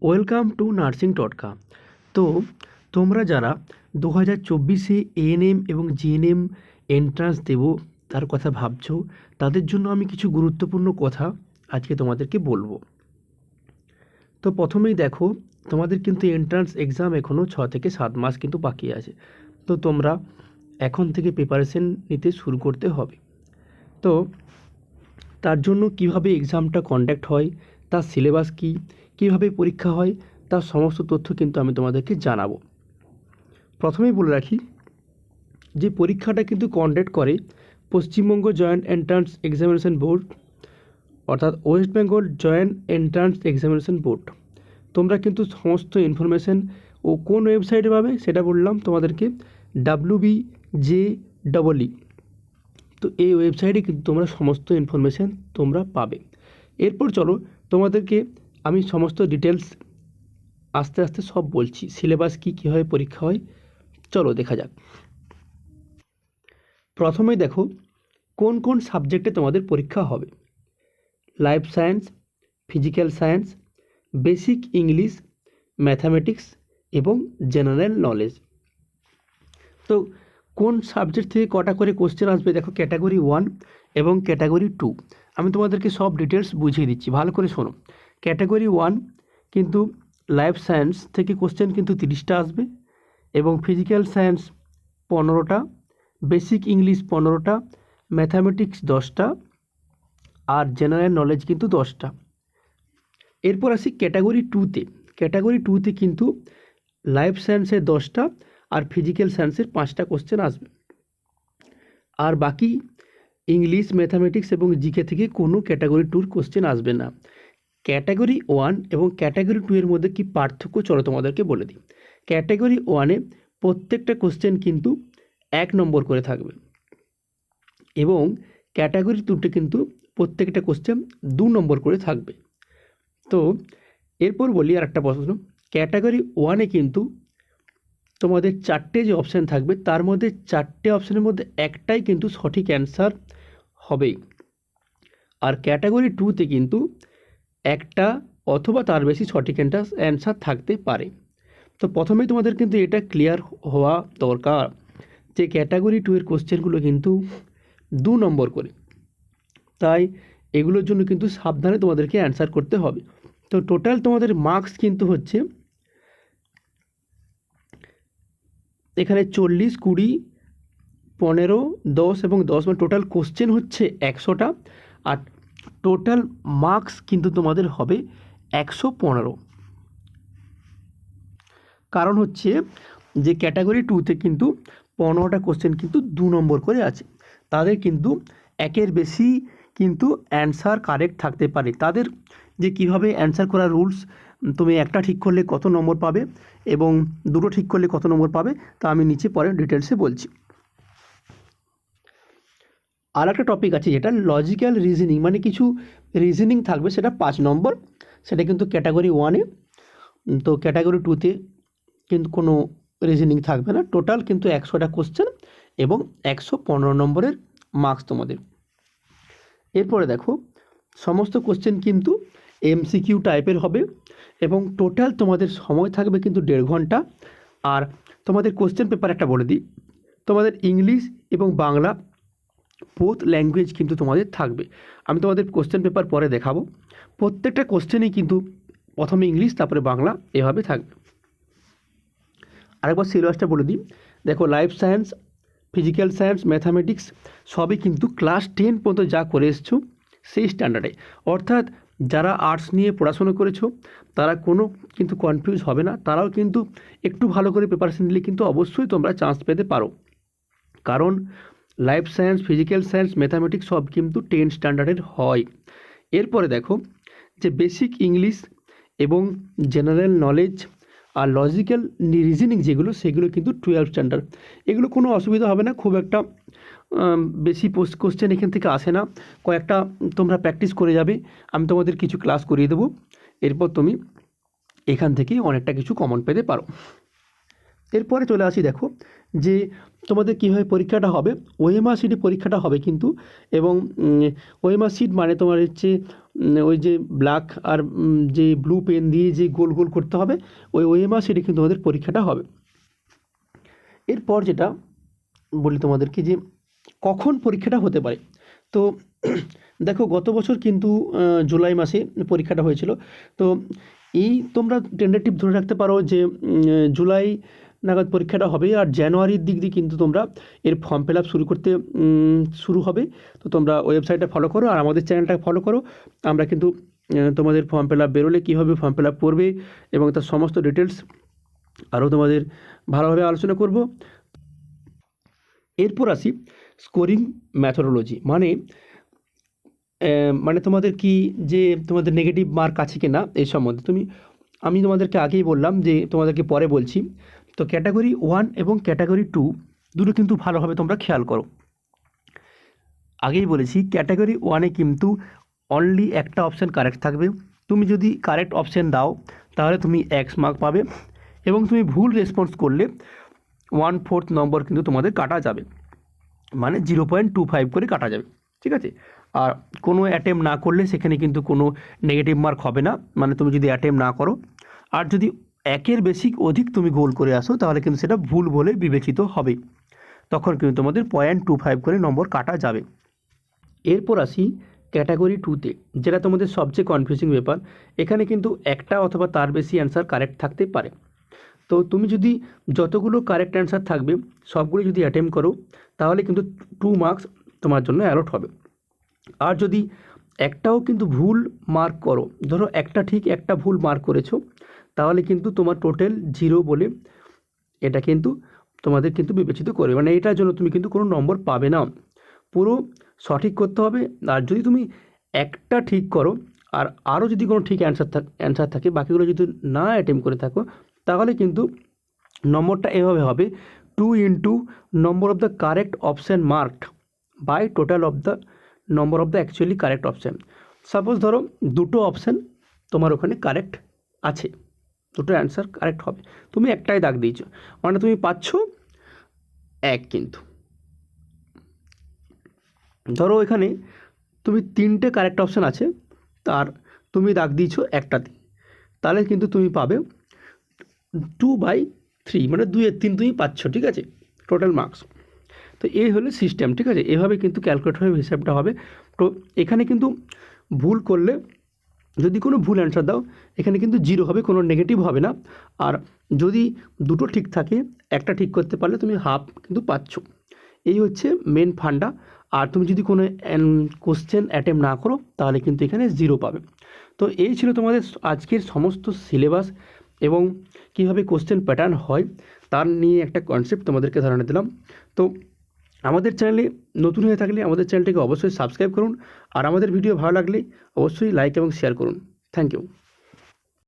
Welcome to nursing টটকা। তো তোমরা যারা 2024-এ এএনএম এবং জিএনএম এন্ট্রান্স দেবো তার কথা ভাবছো, তাদের জন্য আমি কিছু গুরুত্বপূর্ণ কথা আজকে তোমাদেরকে বলবো। তো প্রথমেই দেখো, তোমাদের কিন্তু এন্ট্রান্স এক্সাম এখনও 6 থেকে 7 মাস কিন্তু বাকি আছে। তো তোমরা এখন থেকে প্রিপারেশন নিতে শুরু করতে হবে। তো তার জন্য কিভাবে এক্সামটা কন্ডাক্ট হয়, তার সিলেবাস কী, কীভাবে পরীক্ষা হয়, তার সমস্ত তথ্য কিন্তু আমি তোমাদেরকে জানাবো। প্রথমেই বলে রাখি যে পরীক্ষাটা কিন্তু কন্ডাক্ট করে Paschimbanga joint entrance examination board, অর্থাৎ West Bengal joint entrance examination board. তোমরা কিন্তু সমস্ত ইনফরমেশান ও কোন ওয়েবসাইটে পাবে সেটা বললাম তোমাদেরকে, WBJEE। তো এই ওয়েবসাইটে কিন্তু তোমরা সমস্ত ইনফরমেশান তোমরা পাবে। এরপর চলো তোমাদেরকে আমি সমস্ত ডিটেলস আস্তে আস্তে সব বলছি, সিলেবাস কী কীভাবে পরীক্ষা হয় চলো দেখা যাক। প্রথমেই দেখো কোন কোন সাবজেক্টে তোমাদের পরীক্ষা হবে। Life science, physical science, basic English, mathematics এবং জেনারেল নলেজ। তো কোন সাবজেক্ট থেকে কটা করে কোশ্চেন আসবে দেখো, ক্যাটাগরি 1 এবং ক্যাটাগরি 2। আমি তোমাদেরকে সব ডিটেলস বুঝিয়ে দিচ্ছি, ভালো করে শোনো। ক্যাটাগরি 1 কিন্তু লাইফ সায়েন্স থেকে কোশ্চেন কিন্তু 30টা আসবে, এবং ফিজিক্যাল সায়েন্স 15টা, বেসিক ইংলিশ 15টা, ম্যাথামেটিক্স 10টা আর জেনারেল নলেজ কিন্তু 10টা। এরপর আসি ক্যাটাগরি 2তে। ক্যাটাগরি 2তে কিন্তু লাইফ সায়েন্সের 10টা আর ফিজিক্যাল সায়েন্সের 5টা কোশ্চেন আসবে। আর বাকি ইংলিশ, ম্যাথামেটিক্স এবং জিকে থেকে কোনো ক্যাটাগরি 2-র কোশ্চেন আসবে না। ক্যাটাগরি 1 এবং ক্যাটাগরি 2 এর মধ্যে কি পার্থক্য চলো তোমাদেরকে বলে দিই। ক্যাটাগরি 1-এ প্রত্যেকটা কোশ্চেন কিন্তু 1 নম্বর করে থাকবে, এবং ক্যাটাগরি 2-তে কিন্তু প্রত্যেকটা কোশ্চেন 2 নম্বর করে থাকবে। তো এরপর বলি আর একটা প্রশ্ন, ক্যাটাগরি 1-এ কিন্তু তোমাদের 4টে যে অপশান থাকবে তার মধ্যে 4টে অপশানের মধ্যে একটাই কিন্তু সঠিক অ্যান্সার হবেই। আর ক্যাটাগরি 2-তে কিন্তু একটা অথবা তার বেশি সঠিক অ্যান্সার থাকতে পারে। তো প্রথমেই তোমাদের কিন্তু এটা ক্লিয়ার হওয়া দরকার যে ক্যাটাগরি 2-এর কোশ্চেনগুলো কিন্তু 2 নম্বর করে, তাই এগুলোর জন্য কিন্তু সাবধানে তোমাদেরকে অ্যান্সার করতে হবে। তো টোটাল তোমাদের মার্কস কিন্তু হচ্ছে এখানে 40, 20, 15, 10 এবং 10, মানে টোটাল কোশ্চেন হচ্ছে 100টা, আর টোটাল মার্কস কিন্তু তোমাদের হবে 115। কারণ হচ্ছে যে ক্যাটাগরি 2-তে কিন্তু 15টা কোশ্চেন কিন্তু 2 নম্বর করে আছে, তাদের কিন্তু একের বেশি কিন্তু অ্যান্সার কারেক্ট থাকতে পারে। তাদের যে কিভাবে অ্যান্সার করার রুলস, তুমি একটা ঠিক করলে কত নম্বর পাবে এবং দুটো ঠিক করলে কত নম্বর পাবে তা আমি নিচে পরে ডিটেলসে বলছি। আর একটা টপিক আছে যেটা লজিক্যাল রিজনিং, মানে কিছু রিজনিং থাকবে, সেটা 5 নম্বর, সেটা কিন্তু ক্যাটাগরি 1-এ। তো ক্যাটাগরি 2-তে কিন্তু কোনো রিজনিং থাকবে না। টোটাল কিন্তু 100টা কোশ্চেন এবং 115 নম্বরের মার্কস তোমাদের। এরপরে দেখো সমস্ত কোশ্চেন কিন্তু MCQ টাইপের হবে, এবং টোটাল তোমাদের সময় থাকবে কিন্তু 1.5 ঘন্টা। আর তোমাদের কোশ্চেন পেপার একটা বলে দিই, তোমাদের ইংলিশ এবং বাংলা বোথ ল্যাঙ্গুয়েজ কিন্তু তোমাদের থাকবে। আমি তোমাদের কোশ্চেন পেপার পরে দেখাবো। প্রত্যেকটা কোশ্চেনই কিন্তু প্রথমে ইংলিশ তারপরে বাংলা এভাবে থাকবে। আরেকবার সিলেবাসটা বলে দিই, দেখো life science, physical science, mathematics সবই কিন্তু ক্লাস 10 পর্যন্ত যা করে এসছো সেই স্ট্যান্ডার্ডে। অর্থাৎ যারা আর্টস নিয়ে পড়াশোনা করেছো তারা কোনো কিন্তু কনফিউজ হবে না, তারাও কিন্তু একটু ভালো করে প্রিপারেশন নিলে কিন্তু অবশ্যই তোমরা চান্স পেতে পারো। কারণ life science, physical science, mathematics সব কিন্তু 10 স্ট্যান্ডার্ডের হয়। এরপরে দেখো যে বেসিক ইংলিশ এবং জেনারেল নলেজ আর লজিক্যাল রিজনিং যেগুলো সেগুলো কিন্তু 12 স্ট্যান্ডার্ড। এগুলো কোনো অসুবিধা হবে না, খুব একটা বেশি কোশ্চেন এখান থেকে আসে না, কয়েকটা তোমরা প্র্যাকটিস করে যাবে, আমি তোমাদের কিছু ক্লাস করিয়ে দেবো, এরপর তুমি এখান থেকে অনেকটা কিছু কমন পেতে পারো। এরপরে চলে আসি, দেখো যে তোমাদের কীভাবে পরীক্ষাটা হবে। ওএমআর শিটে পরীক্ষাটা হবে কিন্তু, এবং ওএমআর শিট মানে তোমার হচ্ছে ওই যে ব্ল্যাক আর যে ব্লু পেন দিয়ে যে গোল গোল করতে হবে, ওই ওএমআর শিটে কিন্তু তোমাদের পরীক্ষাটা হবে। এরপর যেটা বলি তোমাদেরকে যে কখন পরীক্ষাটা হতে পারে। তো দেখো গত বছর কিন্তু জুলাই মাসে পরীক্ষাটা হয়েছিল। তো এই তোমরা টেন্টেটিভ ধরে রাখতে পারো যে জুলাই নাগাদ পরীক্ষাটা হবে, আর জানুয়ারির দিক দিয়ে কিন্তু তোমরা এর ফর্ম ফিল আপ শুরু হবে। তো তোমরা ওয়েবসাইটটা ফলো করো আর আমাদের চ্যানেলটা ফলো করো। আমরা কিন্তু তোমাদের ফর্ম ফিল আপ বেরোলে কীভাবে ফর্ম ফিল আপ করবে এবং তার সমস্ত ডিটেলস আরও তোমাদের ভালোভাবে আলোচনা করব। এরপর আসি স্কোরিং ম্যাথোডোলজি, মানে তোমাদের কি যে তোমাদের নেগেটিভ মার্ক আছে কি না এই সম্বন্ধে আমি তোমাদেরকে আগেই বললাম, যে তোমাদেরকে পরে বলছি। তো ক্যাটাগরি 1 এবং ক্যাটাগরি 2 দুটো কিন্তু ভালোভাবে তোমরা খেয়াল করো। আগেই বলেছি ক্যাটাগরি 1-এ কিন্তু অনলি একটা অপশান কারেক্ট থাকবে। তুমি যদি কারেক্ট অপশান দাও তাহলে তুমি X মার্ক পাবে, এবং তুমি ভুল রেসপন্স করলে 1/4 নম্বর কিন্তু তোমাদের কাটা যাবে, মানে 0.25 করে কাটা যাবে, ঠিক আছে। আর কোনো অ্যাটেম্প না করলে সেখানে কিন্তু কোনো নেগেটিভ মার্ক হবে না, মানে তুমি যদি অ্যাটেম্প না করো। আর যদি একের বেশি অধিক তুমি গোল করে আসো তাহলে কিন্তু সেটা ভুল বলে বিবেচিত হবে, তখন কিন্তু তোমাদের 0.25 করে নম্বর কাটা যাবে। এরপর আসি ক্যাটাগরি 2-তে, যেটা তোমাদের সবচেয়ে কনফিউজিং ব্যাপার। এখানে কিন্তু একটা অথবা তার বেশি অ্যান্সার কারেক্ট থাকতে পারে। তো তুমি যদি যতগুলো কারেক্ট অ্যান্সার থাকবে সবগুলো যদি অ্যাটেম্প করো তাহলে কিন্তু 2 মার্কস তোমার জন্য অ্যালট হবে। আর যদি একটাও কিন্তু ভুল মার্ক করো, ধরো একটা ঠিক একটা ভুল মার্ক করেছো, তাহলে কিন্তু তোমার টোটাল 0 বলে এটা কিন্তু তোমাদের কিন্তু বিবেচিত করবে, মানে এটার জন্য তুমি কিন্তু কোনো নম্বর পাবে না। পুরো সঠিক করতে হবে। আর যদি তুমি একটা ঠিক করো আর আরও যদি কোনো ঠিক অ্যান্সার থাকে, বাকিগুলো যদি না অ্যাটেম্প করে থাকো, তাহলে কিন্তু নম্বরটা এভাবে হবে 2 × number of the correct option marked by total of the number of the actually correct option. Suppose ধরো দুটো অপশান তোমার ওখানে কারেক্ট আছে, দুটো অ্যান্সার কারেক্ট হবে, তুমি একটাই দাগ দিয়েছো, মানে তুমি পাচ্ছ 1। কিন্তু ধরো এখানে তুমি 3টে কারেক্ট অপশান আছে, তার তুমি দাগ দিয়েছো একটাতে, তাহলে কিন্তু তুমি পাবে 2/3, মানে 2/3 তুমি পাচ্ছ, ঠিক আছে, টোটাল মার্কস। তো এই হলো সিস্টেম, ঠিক আছে। এভাবে কিন্তু ক্যালকুলেট হয়ে হিসাবটা হবে। তো এখানে কিন্তু ভুল করলে, যদি কোনো ভুল অ্যান্সার দাও, এখানে কিন্তু 0 হবে, কোনো নেগেটিভ হবে না। আর যদি দুটো ঠিক থাকে, একটা ঠিক করতে পারলে তুমি হাফ কিন্তু পাচ্ছ। এই হচ্ছে মেন ফান্ডা। আর তুমি যদি কোনো কোশ্চেন অ্যাটেম্প না করো তাহলে কিন্তু এখানে 0 পাবে। তো এই ছিল তোমাদের আজকের সমস্ত সিলেবাস এবং কীভাবে কোশ্চেন প্যাটার্ন হয় তার নিয়ে একটা কনসেপ্ট তোমাদেরকে ধারণা দিলাম। তো আমাদের চ্যানেলে নতুন হয়ে থাকলে আমাদের চ্যানেলটিকে অবশ্যই সাবস্ক্রাইব করুন, আর আমাদের ভিডিও ভালো লাগলে অবশ্যই লাইক এবং শেয়ার করুন। Thank you.